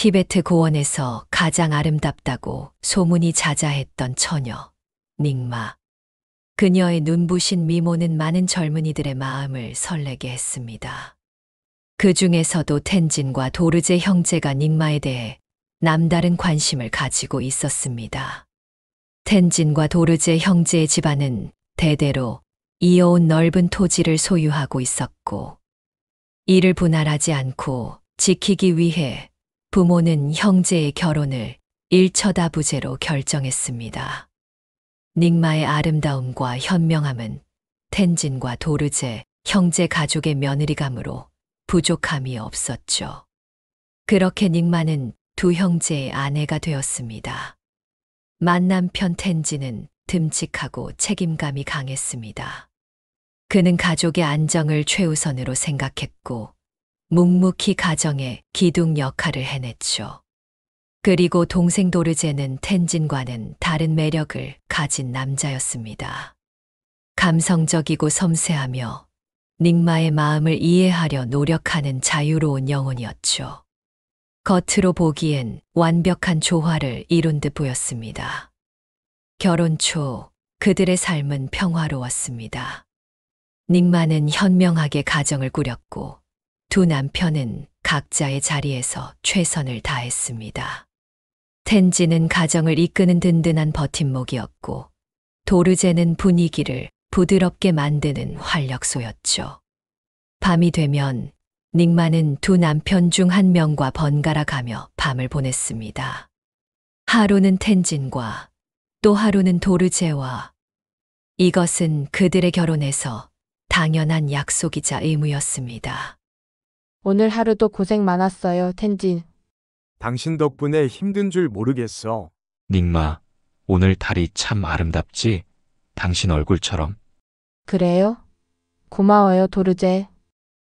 티베트 고원에서 가장 아름답다고 소문이 자자했던 처녀, 닉마. 그녀의 눈부신 미모는 많은 젊은이들의 마음을 설레게 했습니다. 그 중에서도 텐진과 도르제 형제가 닉마에 대해 남다른 관심을 가지고 있었습니다. 텐진과 도르제 형제의 집안은 대대로 이어온 넓은 토지를 소유하고 있었고, 이를 분할하지 않고 지키기 위해 부모는 형제의 결혼을 일처다부제로 결정했습니다. 닉마의 아름다움과 현명함은 텐진과 도르제 형제 가족의 며느리감으로 부족함이 없었죠. 그렇게 닉마는 두 형제의 아내가 되었습니다. 만남편 텐진은 듬직하고 책임감이 강했습니다. 그는 가족의 안정을 최우선으로 생각했고 묵묵히 가정의 기둥 역할을 해냈죠. 그리고 동생 도르제는 텐진과는 다른 매력을 가진 남자였습니다. 감성적이고 섬세하며 닉마의 마음을 이해하려 노력하는 자유로운 영혼이었죠. 겉으로 보기엔 완벽한 조화를 이룬 듯 보였습니다. 결혼 초 그들의 삶은 평화로웠습니다. 닉마는 현명하게 가정을 꾸렸고 두 남편은 각자의 자리에서 최선을 다했습니다. 텐진은 가정을 이끄는 든든한 버팀목이었고 도르제는 분위기를 부드럽게 만드는 활력소였죠. 밤이 되면 닉마는 두 남편 중 한 명과 번갈아 가며 밤을 보냈습니다. 하루는 텐진과 또 하루는 도르제와. 이것은 그들의 결혼에서 당연한 약속이자 의무였습니다. 오늘 하루도 고생 많았어요, 텐진. 당신 덕분에 힘든 줄 모르겠어. 닉마, 오늘 달이 참 아름답지? 당신 얼굴처럼. 그래요? 고마워요, 도르제.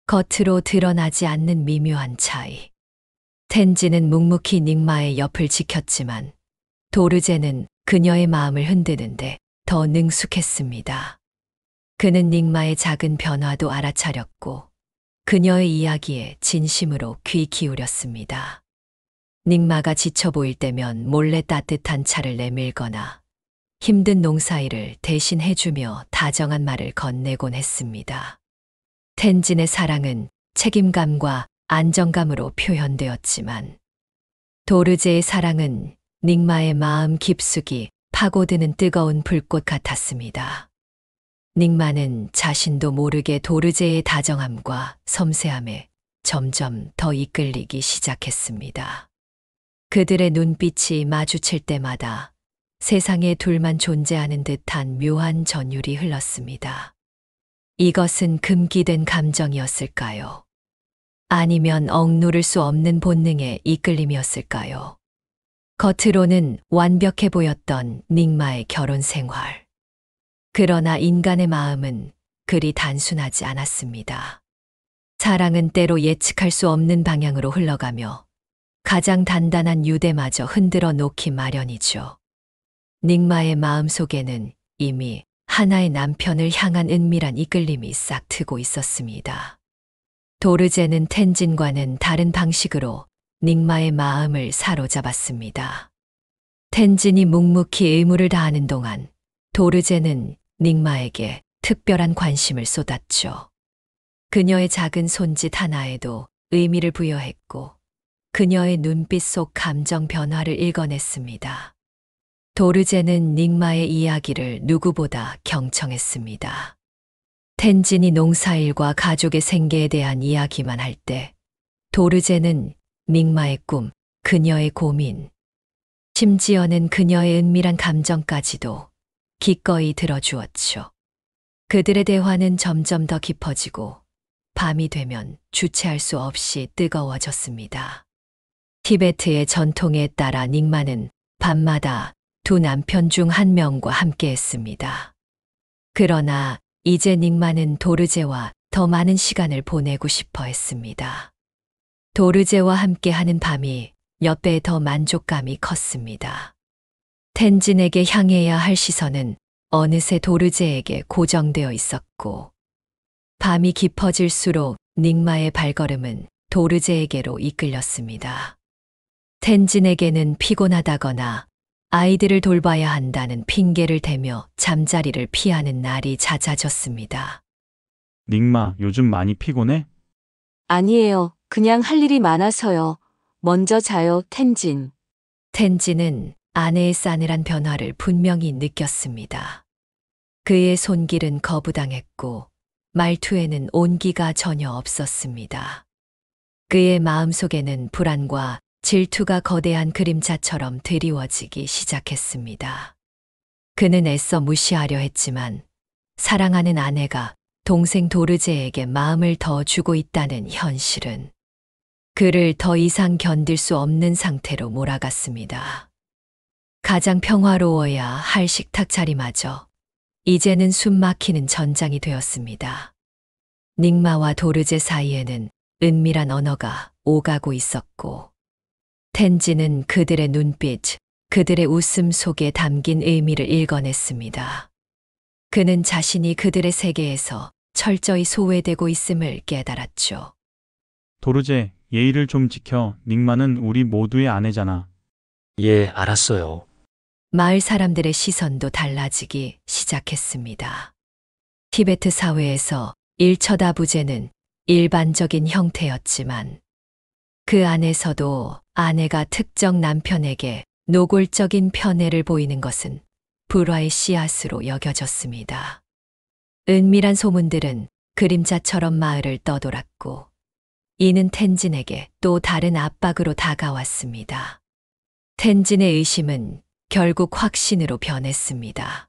겉으로 드러나지 않는 미묘한 차이. 텐진은 묵묵히 닉마의 옆을 지켰지만 도르제는 그녀의 마음을 흔드는데 더 능숙했습니다. 그는 닉마의 작은 변화도 알아차렸고 그녀의 이야기에 진심으로 귀 기울였습니다. 닉마가 지쳐 보일 때면 몰래 따뜻한 차를 내밀거나 힘든 농사일을 대신 해주며 다정한 말을 건네곤 했습니다. 텐진의 사랑은 책임감과 안정감으로 표현되었지만 도르제의 사랑은 닉마의 마음 깊숙이 파고드는 뜨거운 불꽃 같았습니다. 닉마는 자신도 모르게 도르제의 다정함과 섬세함에 점점 더 이끌리기 시작했습니다. 그들의 눈빛이 마주칠 때마다 세상에 둘만 존재하는 듯한 묘한 전율이 흘렀습니다. 이것은 금기된 감정이었을까요? 아니면 억누를 수 없는 본능의 이끌림이었을까요? 겉으로는 완벽해 보였던 닉마의 결혼 생활. 그러나 인간의 마음은 그리 단순하지 않았습니다. 사랑은 때로 예측할 수 없는 방향으로 흘러가며 가장 단단한 유대마저 흔들어 놓기 마련이죠. 닉마의 마음 속에는 이미 하나의 남편을 향한 은밀한 이끌림이 싹 트고 있었습니다. 도르제는 텐진과는 다른 방식으로 닉마의 마음을 사로잡았습니다. 텐진이 묵묵히 의무를 다하는 동안 도르제는 닉마에게 특별한 관심을 쏟았죠. 그녀의 작은 손짓 하나에도 의미를 부여했고 그녀의 눈빛 속 감정 변화를 읽어냈습니다. 도르제는 닉마의 이야기를 누구보다 경청했습니다. 텐진이 농사일과 가족의 생계에 대한 이야기만 할 때 도르제는 닉마의 꿈, 그녀의 고민, 심지어는 그녀의 은밀한 감정까지도 기꺼이 들어주었죠. 그들의 대화는 점점 더 깊어지고 밤이 되면 주체할 수 없이 뜨거워졌습니다. 티베트의 전통에 따라 닉마는 밤마다 두 남편 중 한 명과 함께 했습니다. 그러나 이제 닉마는 도르제와 더 많은 시간을 보내고 싶어 했습니다. 도르제와 함께하는 밤이 몇 배 더 만족감이 컸습니다. 텐진에게 향해야 할 시선은 어느새 도르제에게 고정되어 있었고 밤이 깊어질수록 닉마의 발걸음은 도르제에게로 이끌렸습니다. 텐진에게는 피곤하다거나 아이들을 돌봐야 한다는 핑계를 대며 잠자리를 피하는 날이 잦아졌습니다. 닉마, 요즘 많이 피곤해? 아니에요. 그냥 할 일이 많아서요. 먼저 자요, 텐진. 텐진은 아내의 싸늘한 변화를 분명히 느꼈습니다. 그의 손길은 거부당했고 말투에는 온기가 전혀 없었습니다. 그의 마음속에는 불안과 질투가 거대한 그림자처럼 드리워지기 시작했습니다. 그는 애써 무시하려 했지만 사랑하는 아내가 동생 도르제에게 마음을 더 주고 있다는 현실은 그를 더 이상 견딜 수 없는 상태로 몰아갔습니다. 가장 평화로워야 할 식탁 자리마저 이제는 숨 막히는 전장이 되었습니다. 닉마와 도르제 사이에는 은밀한 언어가 오가고 있었고 텐지는 그들의 눈빛, 그들의 웃음 속에 담긴 의미를 읽어냈습니다. 그는 자신이 그들의 세계에서 철저히 소외되고 있음을 깨달았죠. 도르제, 예의를 좀 지켜. 닉마는 우리 모두의 아내잖아. 예, 알았어요. 마을 사람들의 시선도 달라지기 시작했습니다. 티베트 사회에서 일처다부제는 일반적인 형태였지만 그 안에서도 아내가 특정 남편에게 노골적인 편애를 보이는 것은 불화의 씨앗으로 여겨졌습니다. 은밀한 소문들은 그림자처럼 마을을 떠돌았고 이는 텐진에게 또 다른 압박으로 다가왔습니다. 텐진의 의심은 결국 확신으로 변했습니다.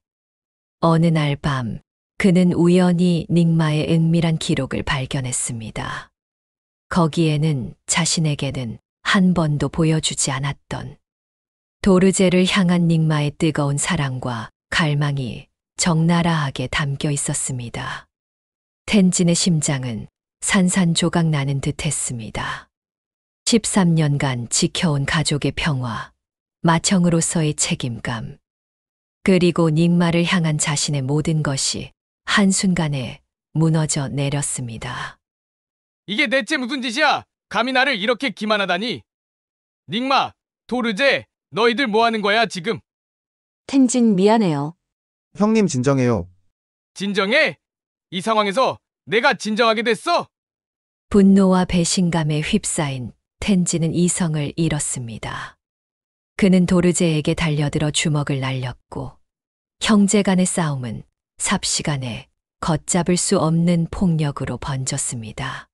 어느 날 밤 그는 우연히 닉마의 은밀한 기록을 발견했습니다. 거기에는 자신에게는 한 번도 보여주지 않았던 도르제를 향한 닉마의 뜨거운 사랑과 갈망이 적나라하게 담겨 있었습니다. 텐진의 심장은 산산조각 나는 듯 했습니다. 13년간 지켜온 가족의 평화, 맏형으로서의 책임감, 그리고 닉마를 향한 자신의 모든 것이 한순간에 무너져 내렸습니다. 이게 대체 무슨 짓이야? 감히 나를 이렇게 기만하다니. 닉마, 도르제, 너희들 뭐 하는 거야 지금? 텐진 미안해요. 형님 진정해요. 진정해? 이 상황에서 내가 진정하게 됐어? 분노와 배신감에 휩싸인 텐지는 이성을 잃었습니다. 그는 도르제에게 달려들어 주먹을 날렸고 형제 간의 싸움은 삽시간에 걷잡을 수 없는 폭력으로 번졌습니다.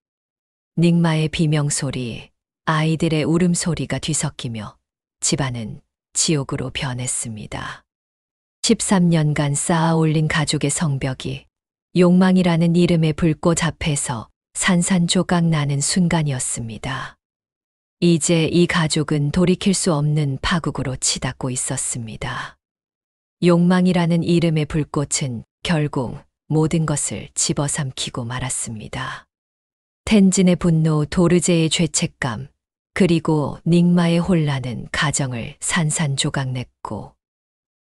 닉마의 비명소리, 아이들의 울음소리가 뒤섞이며 집안은 지옥으로 변했습니다. 13년간 쌓아 올린 가족의 성벽이 욕망이라는 이름의 불꽃 앞에서 산산조각 나는 순간이었습니다. 이제 이 가족은 돌이킬 수 없는 파국으로 치닫고 있었습니다. 욕망이라는 이름의 불꽃은 결국 모든 것을 집어삼키고 말았습니다. 텐진의 분노, 도르제의 죄책감, 그리고 닉마의 혼란은 가정을 산산조각냈고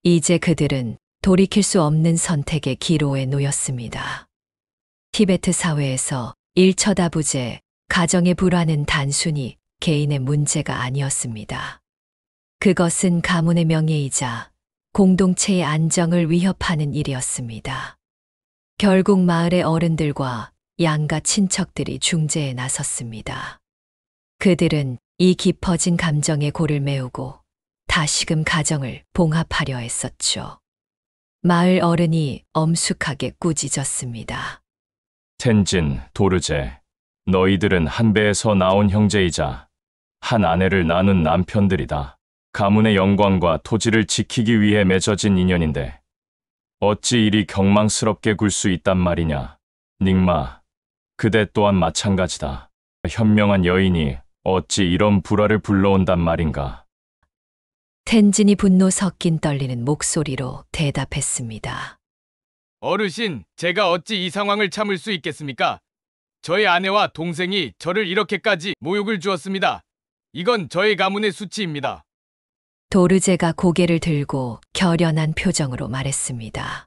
이제 그들은 돌이킬 수 없는 선택의 기로에 놓였습니다. 티베트 사회에서 일처다부제, 가정의 불화는 단순히 개인의 문제가 아니었습니다. 그것은 가문의 명예이자 공동체의 안정을 위협하는 일이었습니다. 결국 마을의 어른들과 양가 친척들이 중재에 나섰습니다. 그들은 이 깊어진 감정의 골을 메우고 다시금 가정을 봉합하려 했었죠. 마을 어른이 엄숙하게 꾸짖었습니다. 텐진, 도르제, 너희들은 한 배에서 나온 형제이자 한 아내를 낳은 남편들이다. 가문의 영광과 토지를 지키기 위해 맺어진 인연인데 어찌 이리 경망스럽게 굴 수 있단 말이냐. 닉마, 그대 또한 마찬가지다. 현명한 여인이 어찌 이런 불화를 불러온단 말인가. 텐진이 분노 섞인 떨리는 목소리로 대답했습니다. 어르신, 제가 어찌 이 상황을 참을 수 있겠습니까? 저의 아내와 동생이 저를 이렇게까지 모욕을 주었습니다. 이건 저의 가문의 수치입니다. 도르제가 고개를 들고 결연한 표정으로 말했습니다.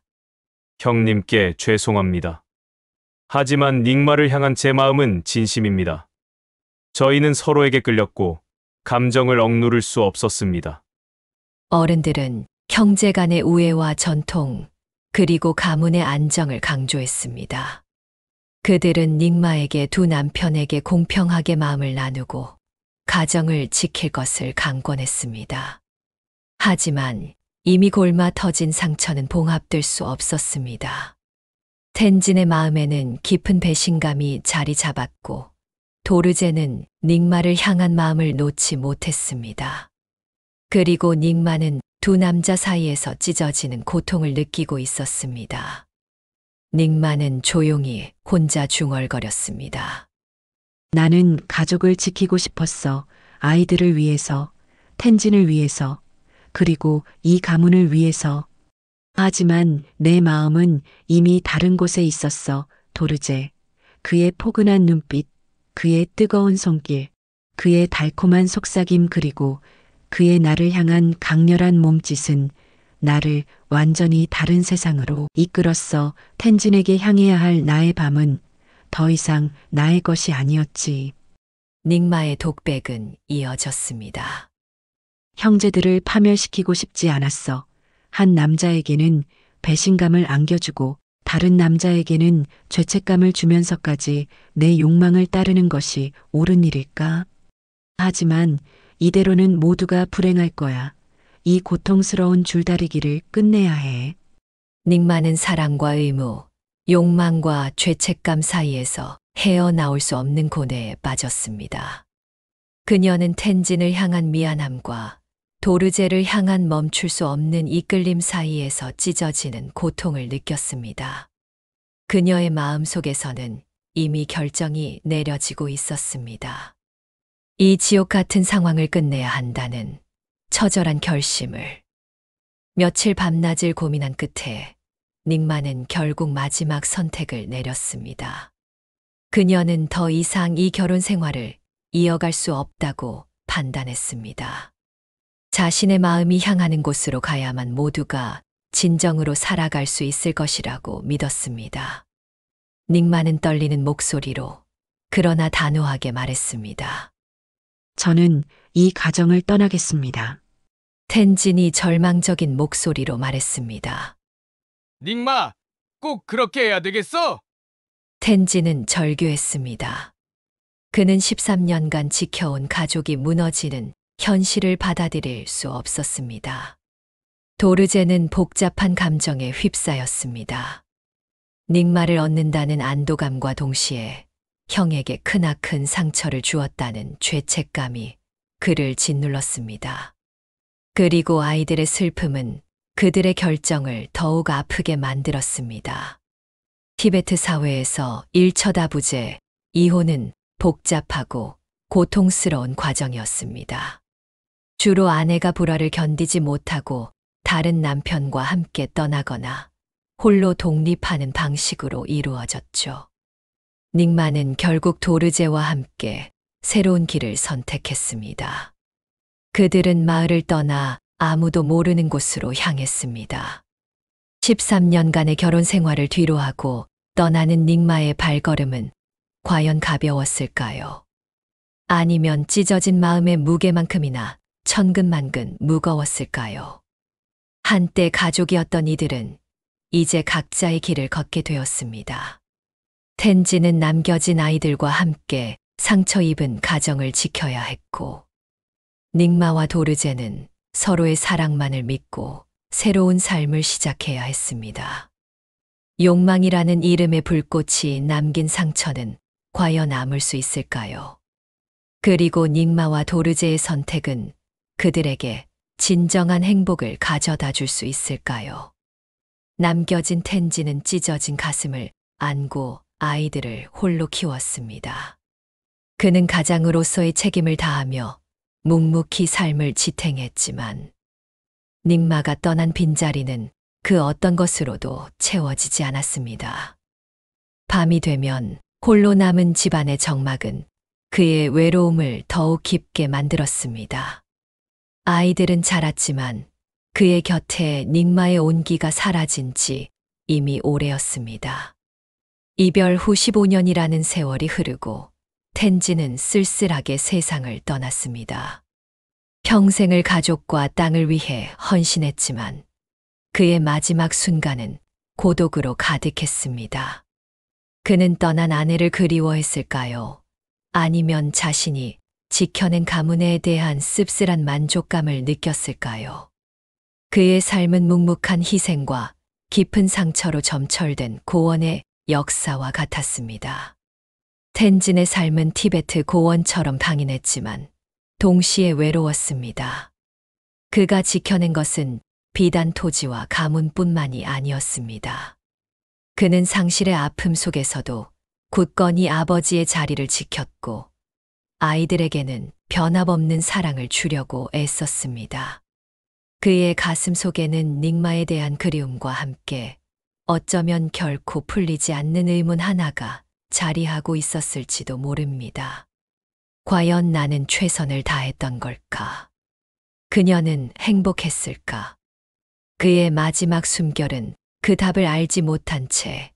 형님께 죄송합니다. 하지만 닉마를 향한 제 마음은 진심입니다. 저희는 서로에게 끌렸고 감정을 억누를 수 없었습니다. 어른들은 형제 간의 우애와 전통, 그리고 가문의 안정을 강조했습니다. 그들은 닉마에게 두 남편에게 공평하게 마음을 나누고 가정을 지킬 것을 강권했습니다. 하지만 이미 골마 터진 상처는 봉합될 수 없었습니다. 텐진의 마음에는 깊은 배신감이 자리 잡았고 도르제는 닉마를 향한 마음을 놓지 못했습니다. 그리고 닉마는 두 남자 사이에서 찢어지는 고통을 느끼고 있었습니다. 닉마는 조용히 혼자 중얼거렸습니다. 나는 가족을 지키고 싶었어. 아이들을 위해서, 텐진을 위해서, 그리고 이 가문을 위해서. 하지만 내 마음은 이미 다른 곳에 있었어. 도르제. 그의 포근한 눈빛, 그의 뜨거운 손길, 그의 달콤한 속삭임 그리고 그의 나를 향한 강렬한 몸짓은 나를 완전히 다른 세상으로 이끌었어. 텐진에게 향해야 할 나의 밤은 더 이상 나의 것이 아니었지. 닉마의 독백은 이어졌습니다. 형제들을 파멸시키고 싶지 않았어. 한 남자에게는 배신감을 안겨주고 다른 남자에게는 죄책감을 주면서까지 내 욕망을 따르는 것이 옳은 일일까? 하지만 이대로는 모두가 불행할 거야. 이 고통스러운 줄다리기를 끝내야 해. 닉마는 사랑과 의무, 욕망과 죄책감 사이에서 헤어나올 수 없는 고뇌에 빠졌습니다. 그녀는 텐진을 향한 미안함과 도르제를 향한 멈출 수 없는 이끌림 사이에서 찢어지는 고통을 느꼈습니다. 그녀의 마음속에서는 이미 결정이 내려지고 있었습니다. 이 지옥 같은 상황을 끝내야 한다는 처절한 결심을. 며칠 밤낮을 고민한 끝에 닉마는 결국 마지막 선택을 내렸습니다. 그녀는 더 이상 이 결혼 생활을 이어갈 수 없다고 판단했습니다. 자신의 마음이 향하는 곳으로 가야만 모두가 진정으로 살아갈 수 있을 것이라고 믿었습니다. 닉마는 떨리는 목소리로 그러나 단호하게 말했습니다. 저는 이 가정을 떠나겠습니다. 텐진이 절망적인 목소리로 말했습니다. 닉마, 꼭 그렇게 해야 되겠어? 텐진은 절규했습니다. 그는 13년간 지켜온 가족이 무너지는 현실을 받아들일 수 없었습니다. 도르제는 복잡한 감정에 휩싸였습니다. 닉마를 얻는다는 안도감과 동시에 형에게 크나큰 상처를 주었다는 죄책감이 그를 짓눌렀습니다. 그리고 아이들의 슬픔은 그들의 결정을 더욱 아프게 만들었습니다. 티베트 사회에서 일처다부재, 이혼은 복잡하고 고통스러운 과정이었습니다. 주로 아내가 불화를 견디지 못하고 다른 남편과 함께 떠나거나 홀로 독립하는 방식으로 이루어졌죠. 닉마는 결국 도르제와 함께 새로운 길을 선택했습니다. 그들은 마을을 떠나 아무도 모르는 곳으로 향했습니다. 13년간의 결혼 생활을 뒤로하고 떠나는 닉마의 발걸음은 과연 가벼웠을까요? 아니면 찢어진 마음의 무게만큼이나 천근만근 무거웠을까요? 한때 가족이었던 이들은 이제 각자의 길을 걷게 되었습니다. 텐지는 남겨진 아이들과 함께 상처 입은 가정을 지켜야 했고, 닉마와 도르제는 서로의 사랑만을 믿고 새로운 삶을 시작해야 했습니다. 욕망이라는 이름의 불꽃이 남긴 상처는 과연 아물 수 있을까요? 그리고 닉마와 도르제의 선택은 그들에게 진정한 행복을 가져다 줄 수 있을까요? 남겨진 텐지는 찢어진 가슴을 안고 아이들을 홀로 키웠습니다. 그는 가장으로서의 책임을 다하며 묵묵히 삶을 지탱했지만 닉마가 떠난 빈자리는 그 어떤 것으로도 채워지지 않았습니다. 밤이 되면 홀로 남은 집안의 적막은 그의 외로움을 더욱 깊게 만들었습니다. 아이들은 자랐지만 그의 곁에 닉마의 온기가 사라진 지 이미 오래였습니다. 이별 후 15년이라는 세월이 흐르고 텐지는 쓸쓸하게 세상을 떠났습니다. 평생을 가족과 땅을 위해 헌신했지만 그의 마지막 순간은 고독으로 가득했습니다. 그는 떠난 아내를 그리워했을까요? 아니면 자신이 지켜낸 가문에 대한 씁쓸한 만족감을 느꼈을까요? 그의 삶은 묵묵한 희생과 깊은 상처로 점철된 고원의 역사와 같았습니다. 텐진의 삶은 티베트 고원처럼 강인했지만 동시에 외로웠습니다. 그가 지켜낸 것은 비단 토지와 가문뿐만이 아니었습니다. 그는 상실의 아픔 속에서도 굳건히 아버지의 자리를 지켰고 아이들에게는 변함없는 사랑을 주려고 애썼습니다. 그의 가슴 속에는 닉마에 대한 그리움과 함께 어쩌면 결코 풀리지 않는 의문 하나가 자리하고 있었을지도 모릅니다. 과연 나는 최선을 다했던 걸까? 그녀는 행복했을까? 그의 마지막 숨결은 그 답을 알지 못한 채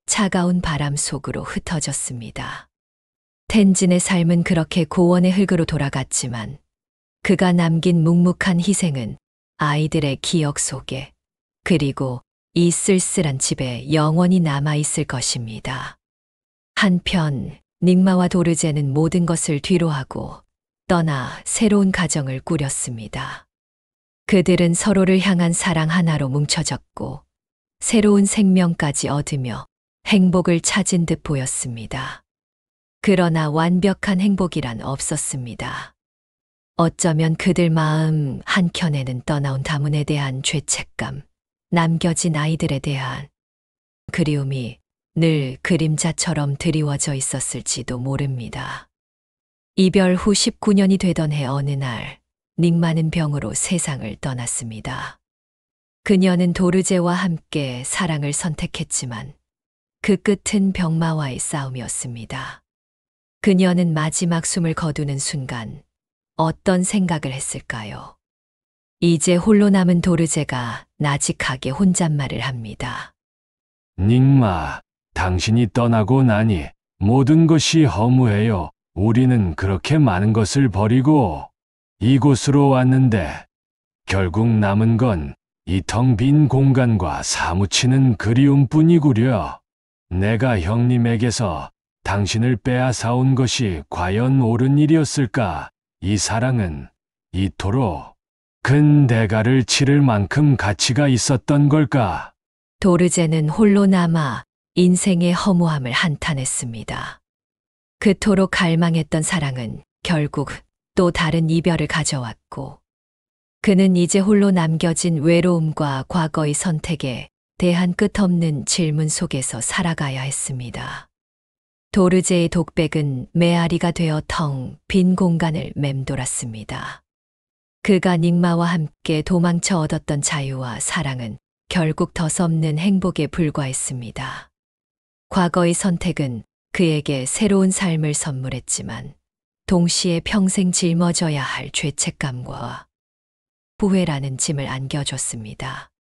차가운 바람 속으로 흩어졌습니다. 텐진의 삶은 그렇게 고원의 흙으로 돌아갔지만 그가 남긴 묵묵한 희생은 아이들의 기억 속에 그리고 이 쓸쓸한 집에 영원히 남아있을 것입니다. 한편 닉마와 도르제는 모든 것을 뒤로하고 떠나 새로운 가정을 꾸렸습니다. 그들은 서로를 향한 사랑 하나로 뭉쳐졌고 새로운 생명까지 얻으며 행복을 찾은 듯 보였습니다. 그러나 완벽한 행복이란 없었습니다. 어쩌면 그들 마음 한켠에는 떠나온 가문에 대한 죄책감, 남겨진 아이들에 대한 그리움이 늘 그림자처럼 드리워져 있었을지도 모릅니다. 이별 후 19년이 되던 해 어느 날 닉마는 병으로 세상을 떠났습니다. 그녀는 도르제와 함께 사랑을 선택했지만 그 끝은 병마와의 싸움이었습니다. 그녀는 마지막 숨을 거두는 순간 어떤 생각을 했을까요? 이제 홀로 남은 도르제가 나직하게 혼잣말을 합니다. 닉마, 당신이 떠나고 나니 모든 것이 허무해요. 우리는 그렇게 많은 것을 버리고 이곳으로 왔는데 결국 남은 건 이 텅 빈 공간과 사무치는 그리움뿐이구려. 내가 형님에게서 당신을 빼앗아온 것이 과연 옳은 일이었을까? 이 사랑은 이토록 큰 대가를 치를 만큼 가치가 있었던 걸까? 도르제는 홀로 남아 인생의 허무함을 한탄했습니다. 그토록 갈망했던 사랑은 결국 또 다른 이별을 가져왔고 그는 이제 홀로 남겨진 외로움과 과거의 선택에 대한 끝없는 질문 속에서 살아가야 했습니다. 도르제의 독백은 메아리가 되어 텅 빈 공간을 맴돌았습니다. 그가 닉마와 함께 도망쳐 얻었던 자유와 사랑은 결국 덧없는 행복에 불과했습니다. 과거의 선택은 그에게 새로운 삶을 선물했지만 동시에 평생 짊어져야 할 죄책감과 후회라는 짐을 안겨줬습니다.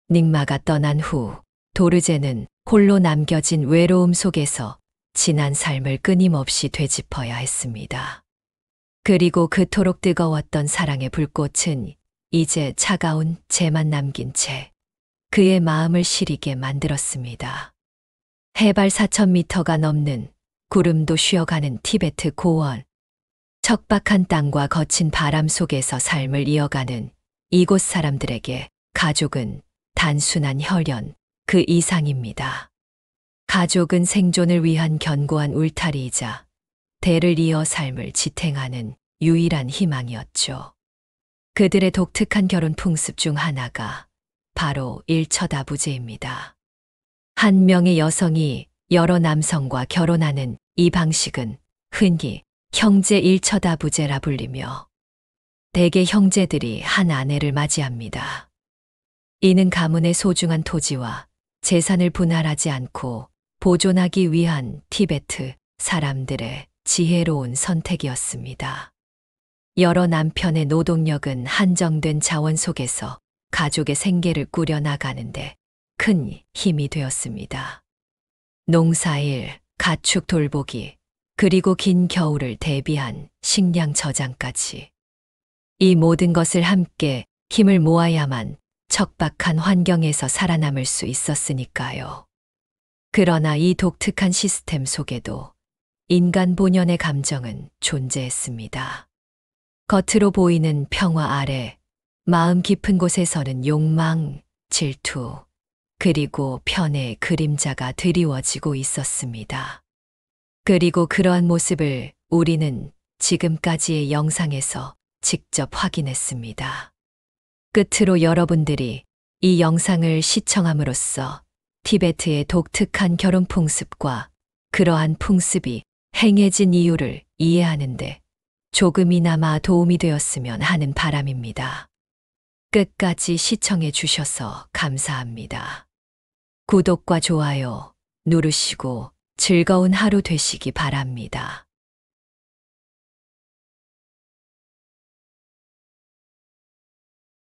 닉마가 떠난 후 도르제는 홀로 남겨진 외로움 속에서 지난 삶을 끊임없이 되짚어야 했습니다. 그리고 그토록 뜨거웠던 사랑의 불꽃은 이제 차가운 재만 남긴 채 그의 마음을 시리게 만들었습니다. 해발 4,000m가 넘는 구름도 쉬어가는 티베트 고원. 척박한 땅과 거친 바람 속에서 삶을 이어가는 이곳 사람들에게 가족은 단순한 혈연, 그 이상입니다. 가족은 생존을 위한 견고한 울타리이자 대를 이어 삶을 지탱하는 유일한 희망이었죠. 그들의 독특한 결혼 풍습 중 하나가 바로 일처다부제입니다. 한 명의 여성이 여러 남성과 결혼하는 이 방식은 흔히 형제 일처다부제라 불리며 대개 형제들이 한 아내를 맞이합니다. 이는 가문의 소중한 토지와 재산을 분할하지 않고 보존하기 위한 티베트 사람들의 지혜로운 선택이었습니다. 여러 남편의 노동력은 한정된 자원 속에서 가족의 생계를 꾸려나가는데 큰 힘이 되었습니다. 농사일, 가축 돌보기, 그리고 긴 겨울을 대비한 식량 저장까지. 이 모든 것을 함께 힘을 모아야만 척박한 환경에서 살아남을 수 있었으니까요. 그러나 이 독특한 시스템 속에도 인간 본연의 감정은 존재했습니다. 겉으로 보이는 평화 아래 마음 깊은 곳에서는 욕망, 질투, 그리고 편의 그림자가 드리워지고 있었습니다. 그리고 그러한 모습을 우리는 지금까지의 영상에서 직접 확인했습니다. 끝으로 여러분들이 이 영상을 시청함으로써 티베트의 독특한 결혼 풍습과 그러한 풍습이 행해진 이유를 이해하는데 조금이나마 도움이 되었으면 하는 바람입니다. 끝까지 시청해 주셔서 감사합니다. 구독과 좋아요 누르시고 즐거운 하루 되시기 바랍니다.